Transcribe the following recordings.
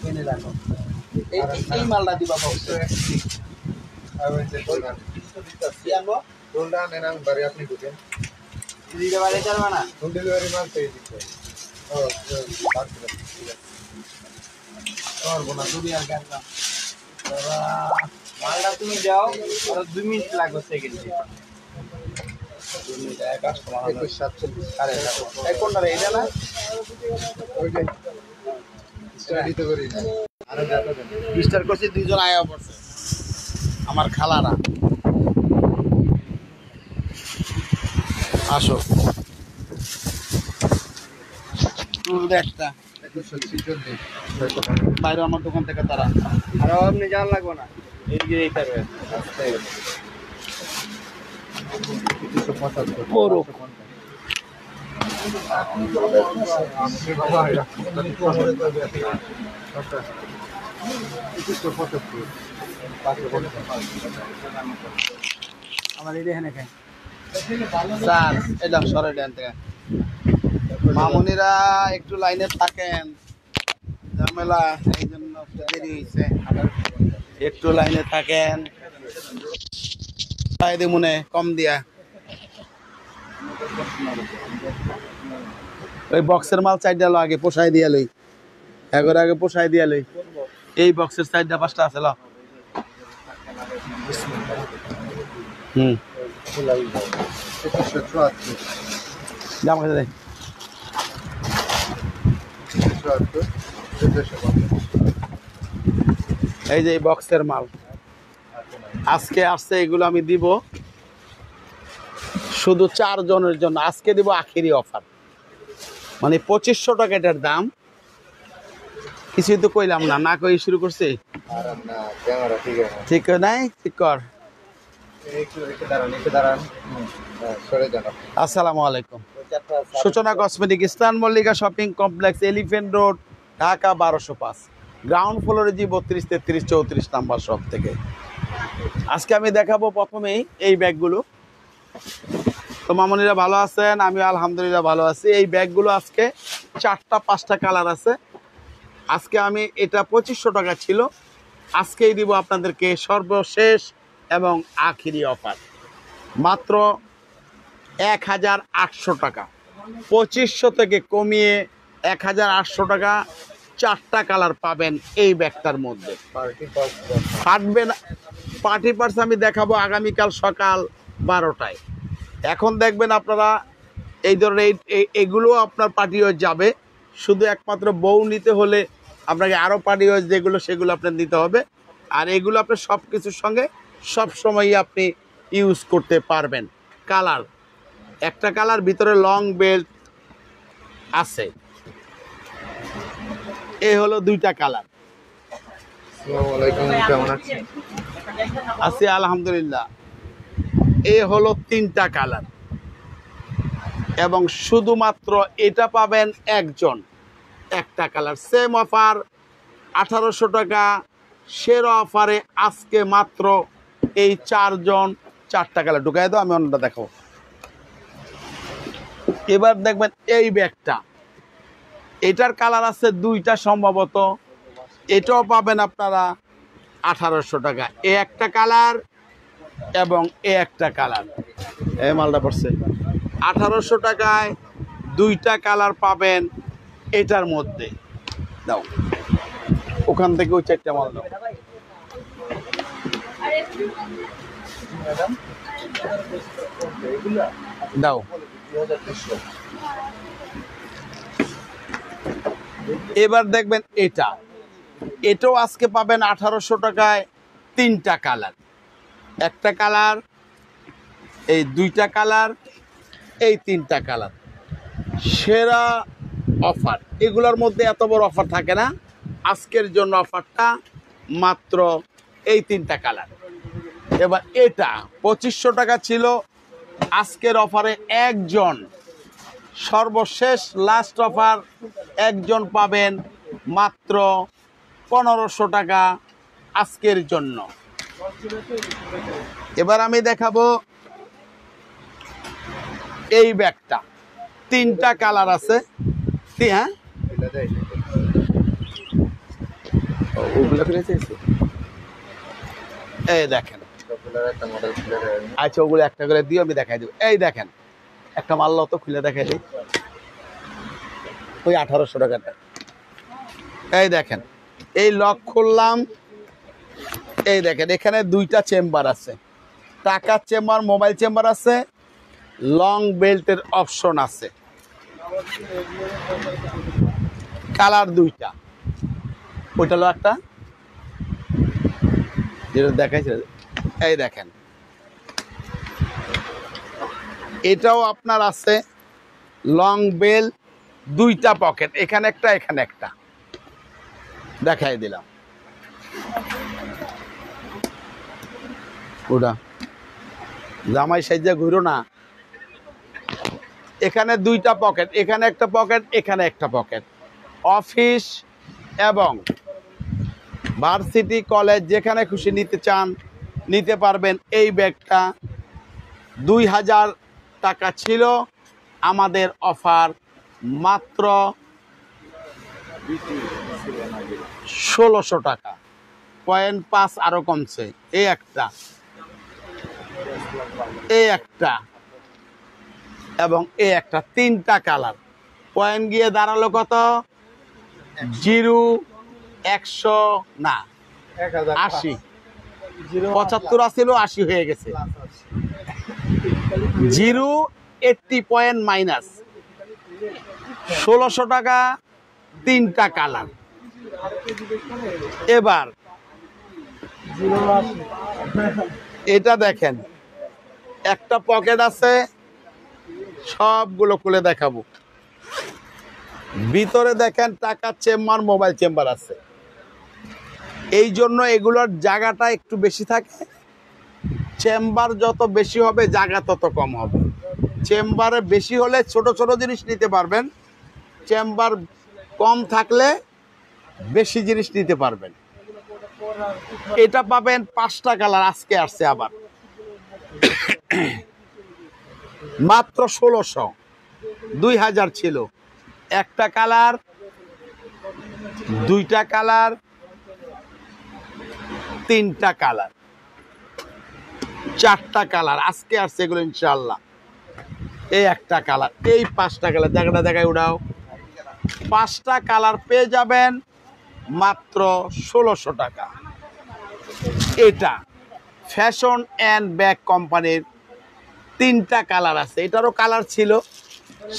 এনে রাখো এই মালটা দিবা বক্সে আপনি ঢুকেন দিতে পারে চালবা না হোম ডেলিভারি মাল পেয়ে দিচ্ছে দুনিয়ার গান মালটা তুমি যাও আর 2 মিনিট লাগবে সেকেন্ডে 2 মিনিট কাস্টমার 21:47 এই কোনটা রে এটা না ওইটাই স্টাডিতে করি আরো যাতা দেন মিস্টার কোচি দুইজন আয়া পড়ছে আমার খালারা আসো টুল একটা 2146 বাইরে আমার দোকান থেকে তারা আর আপনি জান লাগবে না এইদিকে এইটা রয়েছে আমার এই দেখেন এখানে স্যার এটা সরে দেন থেকে মামুনিরা একটু লাইনে থাকেন ঝামেলা এই জন্য দেরি হয়েছে একটু লাইনে থাকেন মনে কম দিয়া ওই বক্সের মাল 4টা আগে পোষায় দিয়া লই এগর আগে পোষায় দিয়া লই এই বক্সের 4টা 5টা আছে ল দাম কত দেয় এই যে বক্সের মাল আজকে আসছে এগুলো আমি দিব শুধু 4 জনের জন্য আজকে দিব আখেরি অফার মানে 2500 টাকা এটার দাম কিছুই তো কইলাম না না কই শুরু করছি ঠিক নাই ঠিক কর আসসালামু আলাইকুম সূচনা cosmetic eastern Mallika shopping complex elephant road Dhaka 1205 ground ফ্লোরে জি 32 33 34 নাম্বার শপ থেকে আজকে আমি দেখাবো প্রথমেই এই ব্যাগগুলো তো মামুনিরা ভালো আছেন আমি আলহামদুলিল্লাহ ভালো আছি এই ব্যাগগুলো আজকে 4টা 5টা কালার আছে আজকে আমি এটা 2500 টাকা ছিল আজকেই দিব আপনাদেরকে সর্বশেষ এবং আখেরি অফার মাত্র 1800 টাকা 2500 থেকে কমিয়ে 1800 টাকা 4টা কালার পাবেন এই ব্যাগটার মধ্যে ফাটবে না পার্টি পার্স আমি দেখাবো আগামীকাল সকাল 12টায় এখন দেখবেন আপনারা এই ধরনের এগুলো আপনার পার্টি ওয়ার যাবে শুধু একমাত্র বউ নিতে হলে আপনাকে আরও পার্টি ওয়ার যেগুলো সেগুলো আপনার নিতে হবে আর এগুলো আপনার সব কিছুর সঙ্গে সব সময়ই আপনি ইউজ করতে পারবেন কালার একটা কালার ভিতরে লং বেল্ট আছে এই হলো 2টা কালার আছি আলহামদুলিল্লাহ এই হলো 3টা কালার এবং শুধুমাত্র এটা পাবেন একজন একটা কালার সেম অফার 1800 টাকা সেরা অফারে আজকে মাত্র এই 4 জন 4টা কালার ঢুকাই দাও আমি অন্যটা দেখাবো এবার দেখবেন এই ব্যাগটা এটার কালার আছে 2টা সম্ভবত এটাও পাবেন আপনারা 1800 টাকা এই একটা কালার এবং এই একটা কালার এই মালটা পড়ছে 1800 টাকায় 2টা কালার পাবেন এটার মধ্যে দাও ওখান থেকে ওই 4টা মাল দাও দাও এবার দেখবেন এটাও আজকে পাবেন 1800 টাকায় 3টা কালার একটা কালার এই 2টা কালার এই 3টা কালার সেরা অফার এগুলোর মধ্যে এত বড় অফার থাকে না আজকের জন্য অফারটা মাত্র এই 3টা কালার এবার এটা 2500 টাকা ছিল আজকের অফারে একজন সর্বশেষ লাস্ট অফার একজন পাবেন মাত্র 1500 টাকা আজকের জন্য এবার আমি দেখাবো এই ব্যাগটা 3টা কালার আছে হ্যাঁ ওগুলো খুলে চাইছে, এই দেখেন। সবগুলোর একটা মডেল খুলে দেন। আচ্ছা ওগুলো একটা করে দিও, আমি দেখাই দেবো। এই দেখেন একটা মাল তো খুলে দেখাই দিই, ওই 1800 টাকাটা। এই দেখেন এই লক খুললাম, এই দেখেন এখানে দুইটা চেম্বার আছে, টাকার চেম্বার, মোবাইল চেম্বার আছে, লং বেল্টের অপশন আছে, কালার দুইটা। ওইটা হলো একটা যেটা দেখাইছে, এই দেখেন এটাও আপনার আছে লং বেল, দুইটা পকেট, এখানে একটা এখানে একটা, দেখাই দিলাম। ওটা জামাই সাইজা ঘুরো না, এখানে দুইটা পকেট, এখানে একটা পকেট, এখানে একটা পকেট। অফিস এবং ভার্সিটি কলেজ যেখানে খুশি নিতে চান নিতে পারবেন। এই ব্যাগটা 2000 টাকা ছিল, আমাদের অফার মাত্র 1600 টাকা, 0.5 আরো কমছে। এই একটা, এই একটা এবং এই একটা, তিনটা কালার। পয়েন্ট গিয়ে দাঁড়ালো কত? 100 না 80, 75 আসছিল 80 হয়ে গেছে। 80 পয়েন্ট মাইনাস 1600 টাকা, তিনটা কালার। এবার এটা দেখেন একটা পকেট আছে, সবগুলো খুলে দেখাবো। ভিতরে দেখেন টাকার চেম্বার, মোবাইল চেম্বার আছে, এই জন্য এগুলোর জায়গাটা একটু বেশি থাকে। চেম্বার যত বেশি হবে জায়গা তত কম হবে। চেম্বারে বেশি হলে ছোট ছোট জিনিস নিতে পারবেন, চেম্বার কম থাকলে বেশি জিনিস নিতে পারবেন। এটা পাবেন 5টা কালার, আজকে আসছে আবার মাত্র 1600, 2000 ছিল। একটা কালার, দুইটা কালার, তিনটা কালার, 4টা কালার আজকে আসছে এগুলো ইনশাআল্লাহ। এই একটা কালার, এই 5টা কালার, জায়গাটা দেখায় উড়াও। 5টা কালার পেয়ে যাবেন মাত্র 1600 টাকা। এটা ফ্যাশন অ্যান্ড ব্যাগ কোম্পানির, 3টা কালার আছে, এটারও কালার ছিল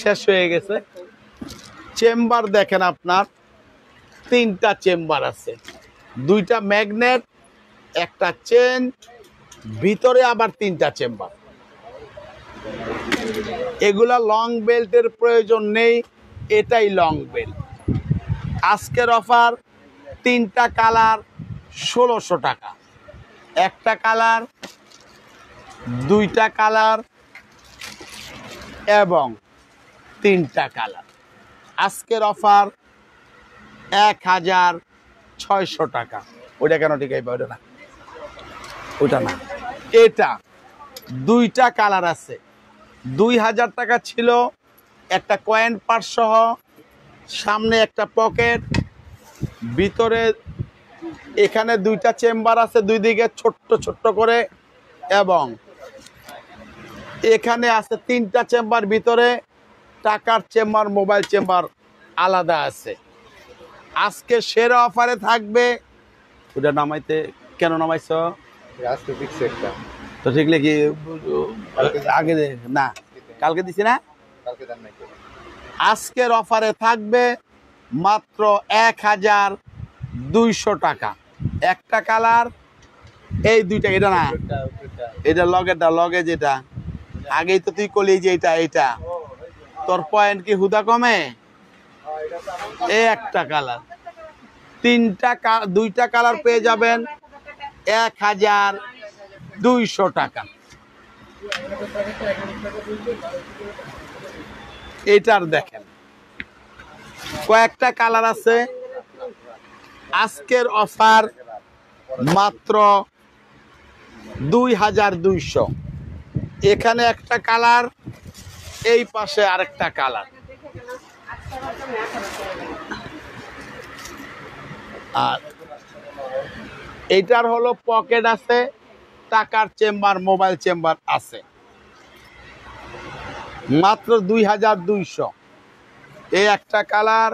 শেষ হয়ে গেছে। চেম্বার দেখেন আপনার 3টা চেম্বার আছে, 2টা ম্যাগনেট, একটা চেন, ভিতরে আবার 3টা চেম্বার। এগুলা লং বেল্টের প্রয়োজন নেই, এটাই লং বেল্ট। আজকের অফার 3টা কালার 1600 টাকা, একটা কালার, 2টা কালার এবং 3টা কালার। আজকের অফার 1600 টাকা। ওইটা কেন ঠিকাই পাই? ওটা না, ওইটা না, এটা 2টা কালার আছে, 2000 টাকা ছিল। একটা কয়েন পার্স সহ, সামনে একটা পকেট, ভিতরে এখানে 2টা চেম্বার আছে, দুই দিকে ছোট্ট ছোট্ট করে, এবং এখানে আছে 3টা চেম্বার, ভিতরে টাকার চেম্বার, মোবাইল চেম্বার আলাদা আছে। আজকে সেরা অফারে থাকবে। ওটা নামাইতে কেন নামাইছ? আজকে দিচ্ছে একটা, তো ঠিক কি আগে না, কালকে দিছি না, কালকে দেন নাই। আজকের অফারে থাকবে মাত্র 1200 টাকা, একটা কালার, এই 2টা। এটা না, এটা লগেরটা, লগে যেটা আগেই তো তুই কলি যে এটা, এটা তোর পয়েন্ট কি হুদা কমে? এই একটা কালার, 2টা কালার পেয়ে যাবেন 1200 টাকা। এটার দেখেন কয়েকটা কালার আছে, আজকের অফার মাত্র 2200। এখানে একটা কালার, এই পাশে আরেকটা কালার। আর এইটার হলো পকেট আছে, টাকার চেম্বার, মোবাইল চেম্বার আছে, মাত্র 2200। এই একটা কালার,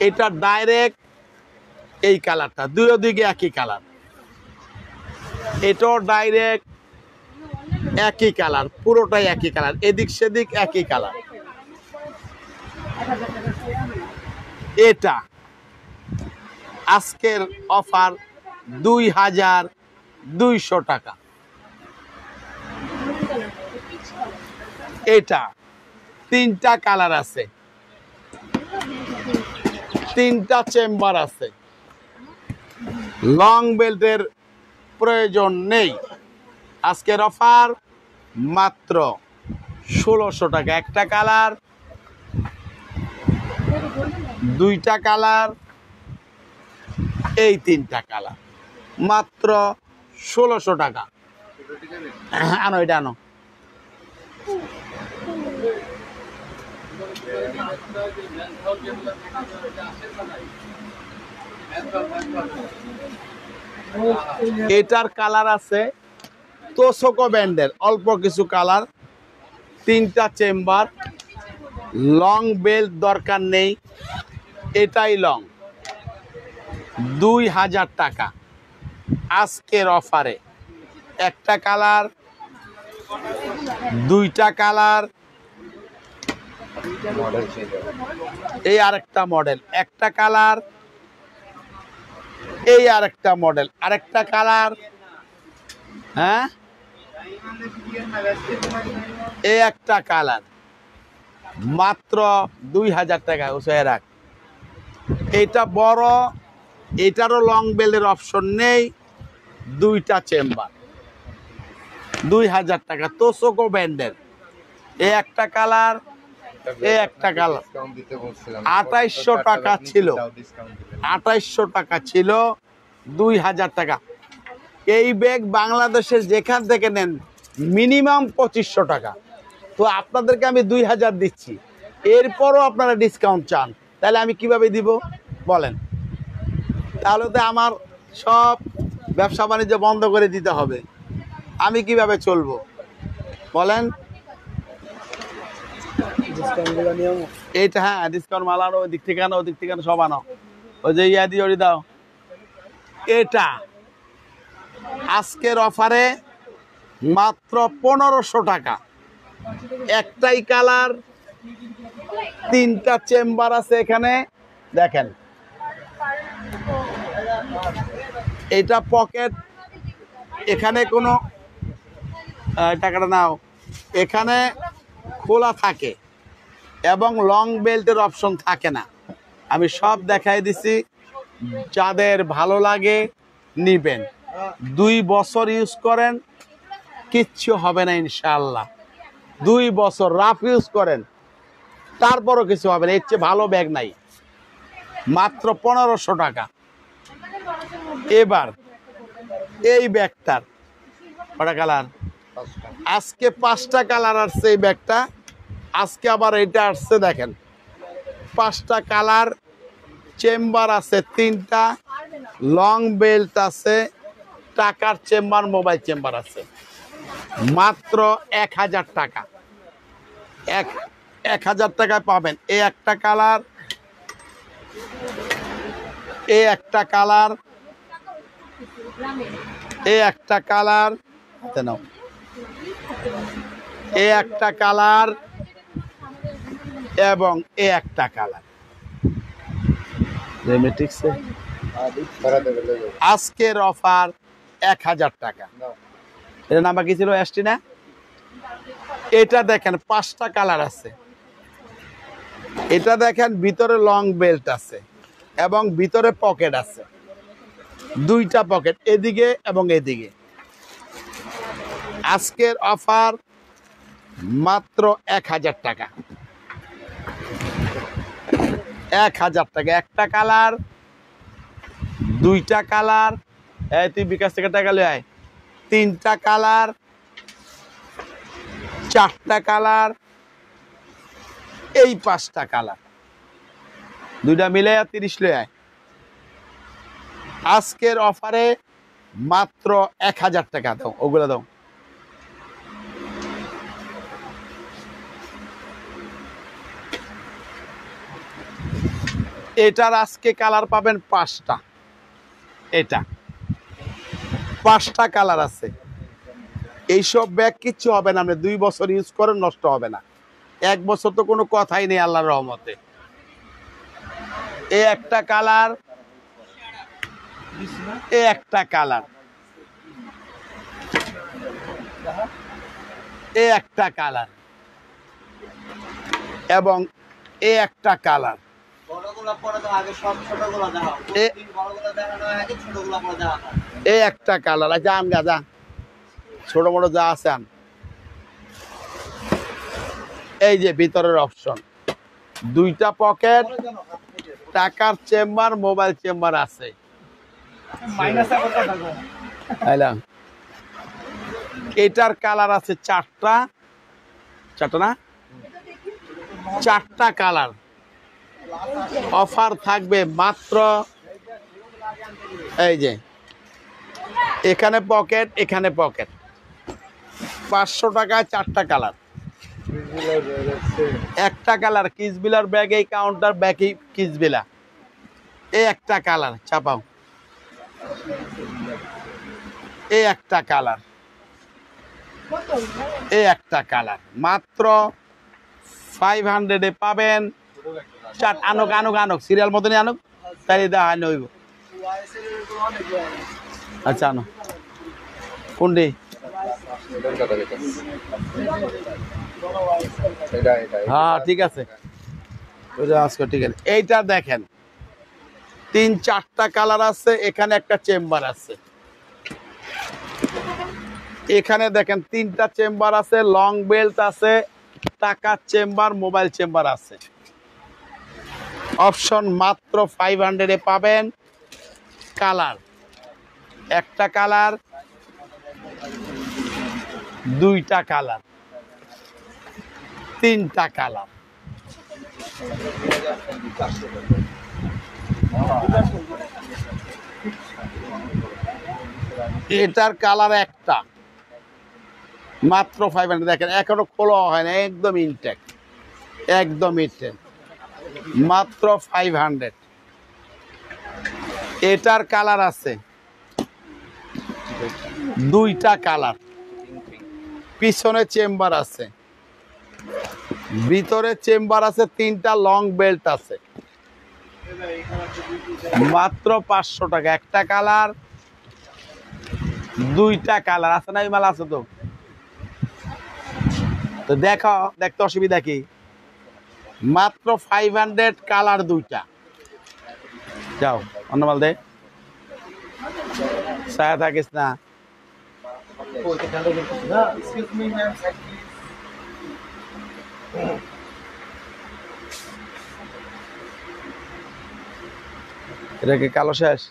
এটা ডাইরেক্ট এই কালারটা, দুই দিকে একই কালার, এটাও ডাইরেক্ট একই কালার, পুরোটাই একই কালার, এদিক সেদিক একই কালার। এটা আজকের অফার 2200 টাকা। এটা তিনটা কালার আছে, তিনটা চেম্বার আছে, লং বেল্টের প্রয়োজন নেই। আজকের অফার মাত্র 1600 টাকা। একটা কালার, দুইটা কালার, এই তিনটা কালার, মাত্র 1600 টাকা। আনো এটা আনো। এটার কালার আছে তোশকো ব্যান্ডের, অল্প কিছু কালার, তিনটা চেম্বার, লং বেল্ট দরকার নেই, এটাই লং, 2000 টাকা আজকের অফারে। একটা কালার, দুইটা কালার, মডেল চেঞ্জ এই আরেকটা মডেল, একটা কালার, এই আরেকটা মডেল, আরেকটা কালার, হ্যাঁ, এই একটা কালার, মাত্র 2000 টাকা। ওসে রাখ। এইটা বড়, এটারও লং বেলের অপশন নেই, দুইটা চেম্বার, 2000 টাকা। তোশকো ব্যান্ডের, এই একটা কালার, এই একটা কালার, ডিসকাউন্ট দিতে বলছিলাম 2800 টাকা ছিল, 2800 টাকা ছিল, 2000 টাকা। এই ব্যাগ বাংলাদেশের যেখান থেকে নেন মিনিমাম 2500 টাকা। তো আপনাদেরকে আমি 2000 দিচ্ছি, এরপরও আপনারা ডিসকাউন্ট চান, তাহলে আমি কিভাবে দিব বলেন? তাহলে তো আমার সব ব্যবসা বাণিজ্য বন্ধ করে দিতে হবে, আমি কিভাবে চলবো বলেন? এইটা হ্যাঁ, ডিসকাউন্ট মাল আনো, ওই দিক থেকে আনো, ওই দিক থেকে আনো, সব আনো, ওই যে ইয়া দিয়ে ওরি দাও। এটা আজকের অফারে মাত্র 1500 টাকা। একটাই কালার, তিনটা চেম্বার আছে এখানে দেখেন। এটা পকেট, এখানে কোনো টাকাটা নাও, এখানে খোলা থাকে এবং লং বেল্টের অপশন থাকে না। আমি সব দেখাই দিছি, যাদের ভালো লাগে নিবেন। 2 বছর ইউজ করেন, কিচ্ছু হবে না ইনশাআল্লাহ। 2 বছর রাফ ইউজ করেন, তারপরও কিছু হবে না। এর চেয়ে ভালো ব্যাগ নাই, মাত্র 1500 টাকা। এবার এই ব্যাগটার কটা কালার? আজকে 5টা কালার আসছে এই ব্যাগটা, আজকে আবার এটা আসছে দেখেন, 5টা কালার, চেম্বার আছে 3টা, লং বেল্ট আছে, টাকার চেম্বার, মোবাইল চেম্বার আছে, মাত্র 1000 টাকা। 1000 টাকায় পাবেন। এই একটা কালার, এই একটা কালার, এই একটা কালার, হাতে নাও, এই একটা কালার এবং এই একটা কালার। আজকের অফার 1000 টাকা। এটা নাম্বার কি ছিল? এসটি না? এটা দেখেন 5টা কালার আছে। এটা দেখেন ভিতরে লং বেল্ট আছে এবং ভিতরে পকেট আছে, 2টা পকেট এদিকে এবং এদিকে। আজকের অফার মাত্র 1000 টাকা। 1000 টাকা। একটা কালার, 2টা কালার, এই তুই বিকাশ থেকে টাকা লই আয়, 3টা কালার, 4টা কালার, এই 5টা কালার, 2টা মিলে 30 লই আয়। আজকের অফারে মাত্র 1000 টাকা দাও, ওগুলো দাও। এটার আজকে কালার পাবেন 5টা, এটা 5টা কালার আছে। এইসব ব্যাগ কিচ্ছু হবে না, আপনি 2 বছর ইউজ করেন, নষ্ট হবে না। 1 বছর তো কোনো কথাই নেই আল্লাহর রহমতে। এই একটা কালার, এই একটা কালার, এই একটা কালার, এবং এই একটা কালার। এই একটা কালার আছে, আন গাজা ছোট মোটো যা আছে আন। এই যে ভিতরের অপশন, 2টা পকেট, টাকার চেম্বার, মোবাইল চেম্বার আছে। এটার কালার আছে 4টা, 4টা না, 4টা কালার। অফার থাকবে মাত্র, এই যে এখানে পকেট, এখানে পকেট, 500 টাকায় 4টা কালার। একটা কালার কিসবিলার ব্যাগ, এই কাউন্টার ব্যাগ, এই কিসবিলা। এই একটা কালার চাপাও, এই একটা কালার, এই একটা কালার, মাত্র 500 পাবেন। আনুক আনুক আনুক, সিরিয়াল মতনই আনুক, তাই দেখা নইব। আচ্ছা আনো, কোনটি? হ্যাঁ ঠিক আছে, ঠিক আছে। এইটা দেখেন 3-4টা কালার আছে, এখানে একটা চেম্বার আছে। এখানে দেখেন 3টা চেম্বার আছে, লং বেল্ট আছে, টাকার চেম্বার, মোবাইল চেম্বার আছে। অপশন মাত্র 500 পাবেন। কালার, একটা কালার, 2টা কালার, 3টা কালার। এটার কালার একটা, মাত্র 500। দেখেন এখনো খোলা হয় না, একদম ইনটেক, একদম ইনটেক, মাত্র 500। এটার কালার আছে 2টা কালার, পিছনে চেম্বার আছে, ভিতরে চেম্বার আছে, 3টা লং বেল্ট আছে, মাত্র 500 টাকা। একটা কালার, 2টা কালার আছে না, এই মাল আছে তো, তো দেখো, দেখতে অসুবিধা কি? মাত্র 500, কালার 2টা। যাও অন্য মাল দে, ছায়া থাকিস না। এটা কি কালো শেষ?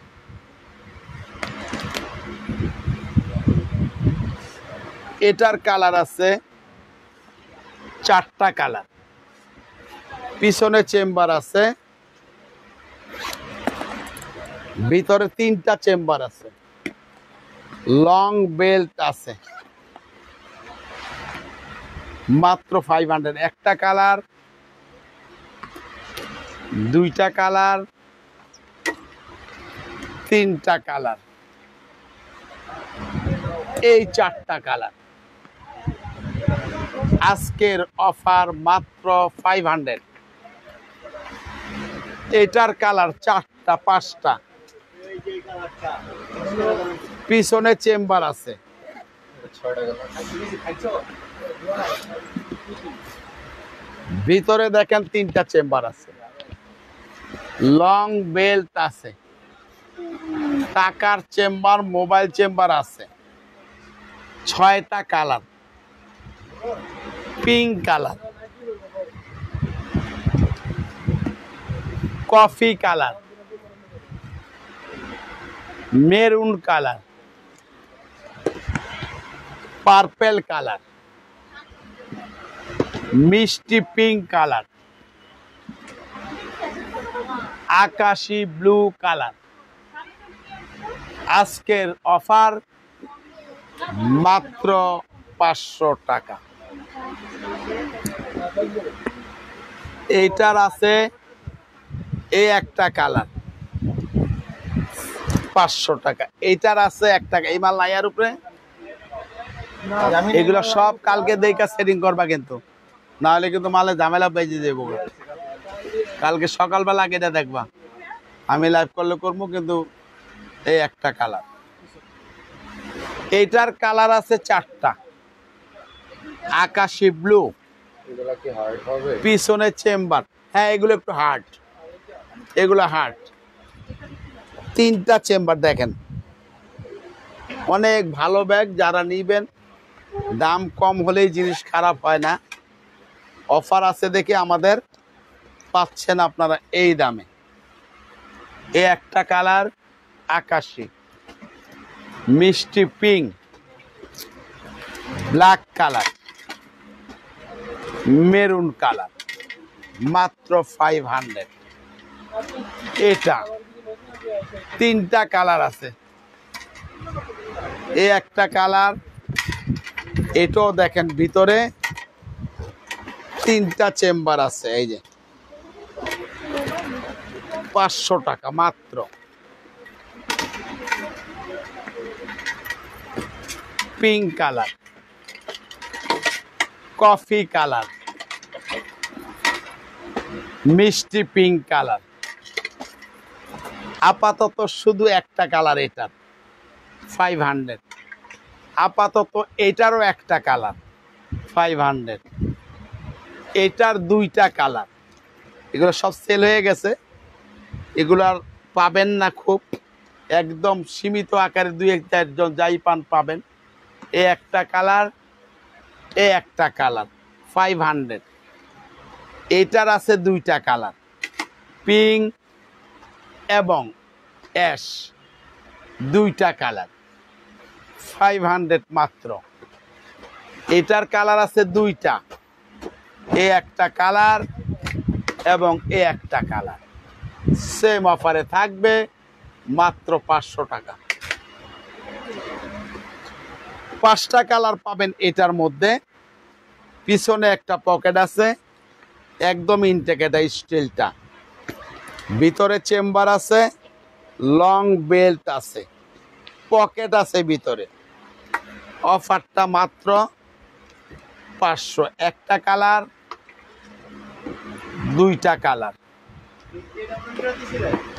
এটার কালার আছে 4টা কালার, পিছনে চেম্বার আছে, ভিতরে 3টা চেম্বার আছে, লং বেল্ট আছে, মাত্র 500। একটা কালার, 2টা কালার, 3টা কালার, এই 4টা কালার। আজকের অফার মাত্র 500। এটার কালার 4টা 5টা, পিছনে চেম্বার আছে, ভিতরে দেখেন 3টা চেম্বার আছে, লং বেল্ট আছে, টাকার চেম্বার, মোবাইল চেম্বার আছে। 6টা colour, pink colour, coffee colour, maroon colour, purple colour, মিষ্টি পিঙ্ক কালার, আকাশি ব্লু কালার, আজকের অফার মাত্র 500 টাকা। এইটার আছে এই একটা কালার 500 টাকা। এইটার আছে 1 টাকা। এই মাল লাইয়ার উপরে এগুলো সব কালকে দেখা সেটিং করবা, কিন্তু না হলে কিন্তু মালে ঝামেলা বেজে যাবো। কালকে সকালবেলা আগে এটা দেখবা, আমি লাইভ করলে করবো। কিন্তু এই একটা কালার, এইটার কালার আছে 4টা। আকাশি ব্লু, এগুলা কি হার্ড হবে? পিছনে চেম্বার। হ্যাঁ, এগুলো একটু হার্ড, এগুলো হার্ড। 3টা চেম্বার দেখেন, অনেক ভালো ব্যাগ। যারা নিবেন, দাম কম হলেই জিনিস খারাপ হয় না। অফার আছে দেখে আমাদের পাচ্ছেন আপনারা এই দামে। এই একটা কালার আকাশি, মিষ্টি pink, black colour, maroon colour, মাত্র 500। এটা 3টা কালার আছে। এই একটা কালার, এটাও দেখেন ভিতরে 3টা চেম্বার আছে। এই যে 500 টাকা মাত্র। পিঙ্ক কালার, কফি কালার, মিষ্টি পিঙ্ক কালার। আপাতত শুধু একটা কালার, এটার 500। আপাতত এটারও একটা কালার 500। এটার 2টা কালার। এগুলো সব সেল হয়ে গেছে, এগুলো আর পাবেন না। খুব একদম সীমিত আকারে 2-4 জন যাই পান পাবেন। এ একটা কালার, এ একটা কালার 500। এটার আছে 2টা কালার, পিঙ্ক এবং অ্যাশ, 2টা কালার 500 মাত্র। এটার কালার আছে 2টা, এ একটা কালার এবং এ একটা কালার। সেম অফারে থাকবে মাত্র 500 টাকা। 5টা কালার পাবেন এটার মধ্যে। পিছনে একটা পকেট আছে, একদম ইনটেক। এটা স্টিলটা, ভিতরে চেম্বার আছে, লং বেল্ট আছে, পকেট আছে ভিতরে। অফারটা মাত্র 500। একটা কালার, 2টা কালার,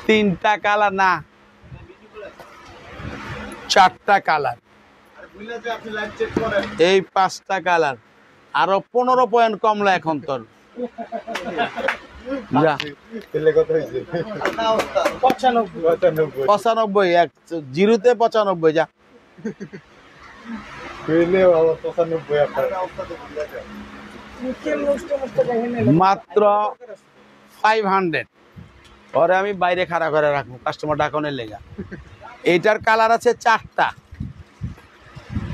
3টা কালার, না 4টা কালার, এই 5টা কালার। আরো 15 পয়েন্ট কমলো এখন তোর। যা তেলে কত হয়েছে? 95, 0-তে 95। যা পেলে বাবা 95 আপনার। মাত্র 500। পরে আমি বাইরে খাড়া করে রাখবো কাস্টমার ডাকনের লেগা। এইটার কালার আছে 4টা।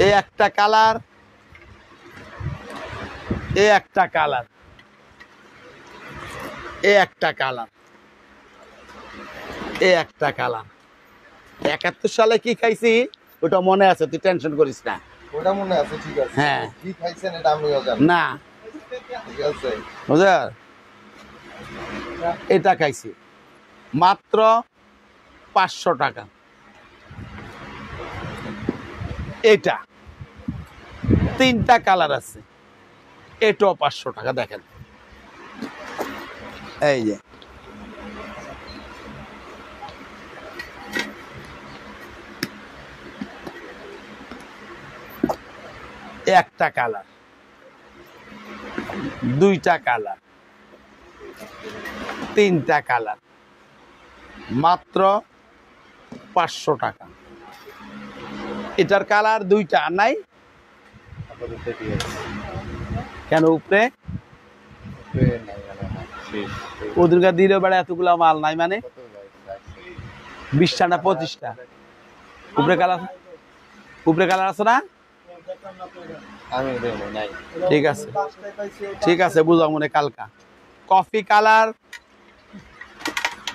এই একটা কালার, এ একটা কালার, এ একটা কালার, এ একটা কালার। 71 সালে কি খাইছি ওটা মনে আছে, তুই টেনশন করিস না। ওটা মনে আছে, ঠিক আছে। হ্যাঁ। কি খাইছেন এটা আমিও জানি। না, ঠিক আছে। বুঝলেন? এটা খাইছি মাত্র 500 টাকা। এটা 3টা কালার আছে, এটাও 500 টাকা। দেখেন, এই যে একটা কালার, 2টা কালার, 3টা কালার, মাত্র 500 টাকা। এটার কালার 2টা নাই আপাতত ঠিক আছে। কেন? উপরে পেয়ে নাই মানে না, শেষ। ওদেরকে দিলে বেড়া এতগুলা মাল নাই মানে কত ভাই? 20টা না 25টা। উপরে কালার, উপরে কালার আছে না? আমি দেই নাই। ঠিক আছে, ঠিক আছে, বুঝাও মনে। কালকা কফি কালার,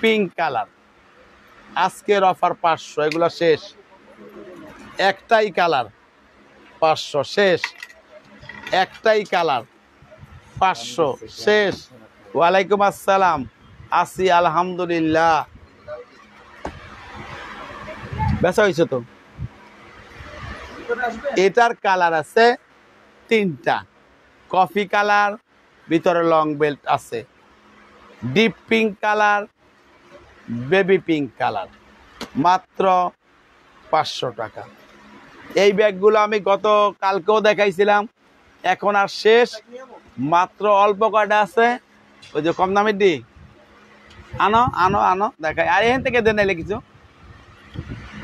পিঙ্ক কালার। আজকের অফার 500, এগুলো শেষ। একটাই কালার 500 শেষ, একটাই কালার 500 শেষ। ওয়ালাইকুম আসসালাম, আসি আলহামদুলিল্লাহ। বেচা হয়েছে তো। এটার কালার আছে 3টা, কফি কালার, ভিতরে লং বেল্ট আছে, deep pink colour, baby pink colour, মাত্র 500 টাকা। এই ব্যাগগুলো আমি গত কালকেও দেখাইছিলাম, এখন আর শেষ, মাত্র অল্প কয়টা আছে। ওই যে কম দামের দি আনো আনো আনো দেখাই, আর এখান থেকে দেন নাইলে কিছু।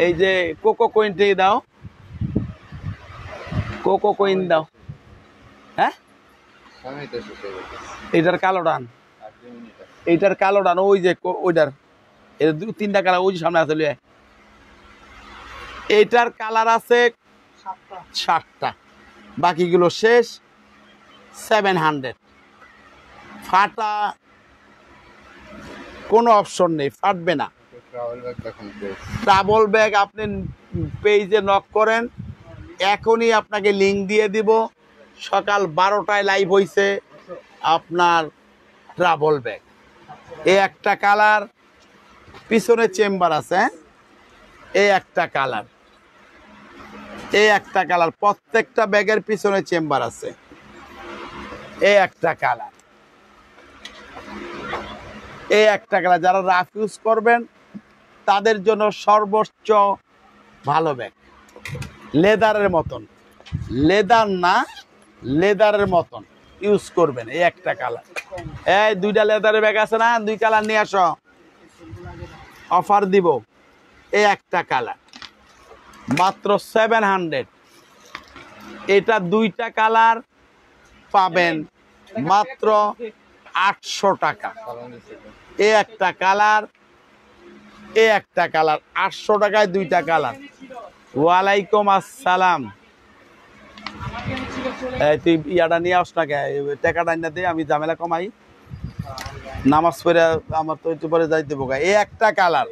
এই যে কোকো কয়েন থেকে দাও, কোকো কয়েন দাও। হ্যাঁ, এইটার কালো ডান, এইটার কালো ডান, ওই যে ওইটার, এটা 2-3টা কালার ওই যে সামনে আছে। এইটার কালার আছে 7টা, বাকিগুলো শেষ। 700, ফাটা কোনো অপশন নেই, ফাটবে না। ট্রাভেল ব্যাগ আপনি পেজে নক করেন, এখনই আপনাকে লিঙ্ক দিয়ে দিব। সকাল 12টায় লাইভ হয়েছে আপনার ট্রাভেল ব্যাগ। এই একটা কালার, পিছনে চেম্বার আছে, এই একটা কালার, এই একটা কালার, প্রত্যেকটা ব্যাগের পিছনে চেম্বার আছে। এই একটা কালার, এই একটা কালার, যারা রাফ ইউজ করবেন তাদের জন্য সর্বোচ্চ ভালো ব্যাগ। লেদারের মতন, লেদার না, লেদারের মতন ইউজ করবেন। এই একটা কালার, এই 2টা লেদারের ব্যাগ আছে না, 2 কালার নিয়ে আসো, অফার দিব। এই একটা কালার মাত্র 700। এটা 2টা কালার পাবেন মাত্র 800 টাকা। এই একটা কালার, এই একটা কালার, 800 টাকায় 2টা কালার। ওয়ালাইকুম আসসালাম। তুই ইয়াটা নিয়ে আস না, টাকাটা না দিয়ে আমি ঝামেলা কমাই, নামাজ পড়ে আমার তো একটু পরে যাইতে বোকা। এই একটা কালার,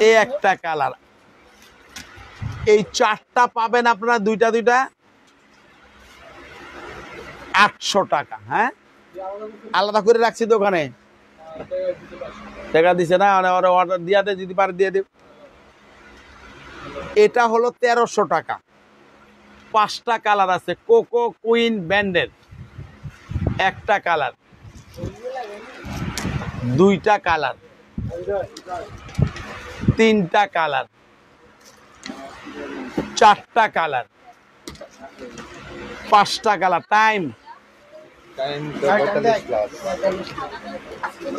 এই একটা কালার, এই 4টা পাবেন আপনারা, 2টা 800 টাকা। হ্যাঁ, আলাদা করে রাখছি দোকানে, টাকা দিছে না, অর্ডার দিয়া দে, যদি পারে দিয়ে দেব। এটা হলো 1300 টাকা। 5টা কালার আছে, কোকো কুইন ব্র্যান্ডের। একটা কালার, 2টা কালার, 3টা কালার, 4টা কালার, 5টা কালার। টাইম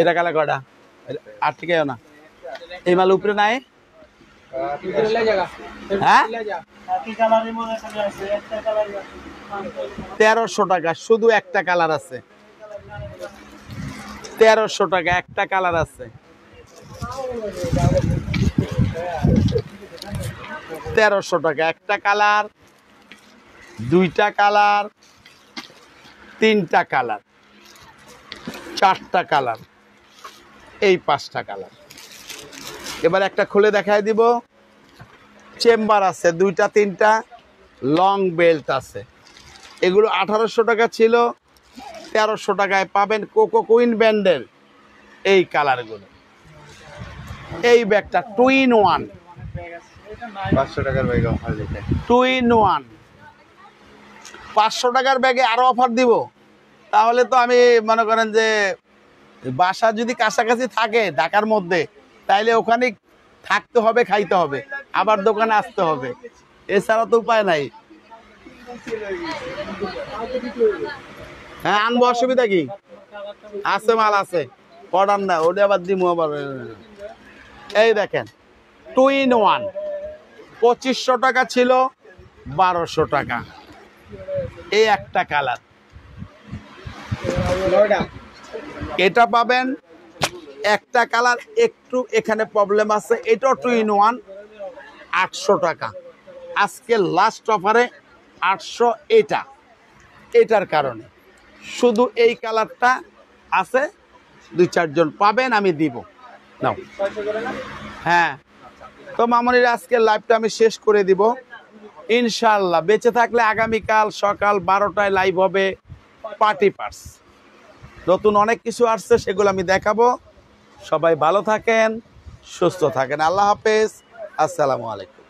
এটা কালার কয়টা? আর ঠিক না, এই মাল উপরে নাই। হ্যাঁ, 1300 টাকা, শুধু একটা কালার আছে। 1300 টাকা, একটা কালার আছে। 1300 টাকা, একটা কালার, 2টা কালার, 3টা কালার, 4টা কালার, এই 5টা কালার। এবার একটা খুলে দেখায় দিব। চেম্বার আছে 2টা 3টা, লং বেল্ট আছে। এগুলো 1800 টাকা ছিল, 1300 টাকায় পাবেন কোকো কুইন ব্র্যান্ডের এই কালারগুলো। এই ব্যাগটা 2 in 1, 500 টাকার ব্যাগ অফার দিতে। 2 in 1, 500 টাকার ব্যাগে আরো অফার দিব। তাহলে তো আমি মনে করেন যে বাসা যদি কাছাকাছি থাকে ঢাকার মধ্যে, তাইলে ওখানে থাকতে হবে, খাইতে হবে, আবার দোকানে আসতে হবে, এছাড়া তো উপায় নাই। হ্যাঁ, আনবো, অসুবিধা কি আছে? মাল আছে, অর্ডার না, ওটা আবার দিমু আবার। এই দেখেন 2 in 1, 2500 টাকা ছিল, 1200 টাকা। এই একটা কালার, এটা পাবেন। একটা কালার একটু এখানে প্রবলেম আছে, এটাও 2 in 1, 800 টাকা। আজকে লাস্ট অফারে 800। এটার কারণে শুধু এই কালারটা আছে, 2-4 জন পাবেন, আমি দিব। নাও, হ্যাঁ তো মামনির আজকের লাইভটা আমি শেষ করে দিব ইনশাআল্লাহ। বেঁচে থাকলে আগামীকাল সকাল 12টায় লাইভ হবে পার্টি পার্স। নতুন অনেক কিছু আসছে, সেগুলো আমি দেখাবো। সবাই ভালো থাকেন, সুস্থ থাকেন। আল্লাহ হাফেজ, আসসালামু আলাইকুম।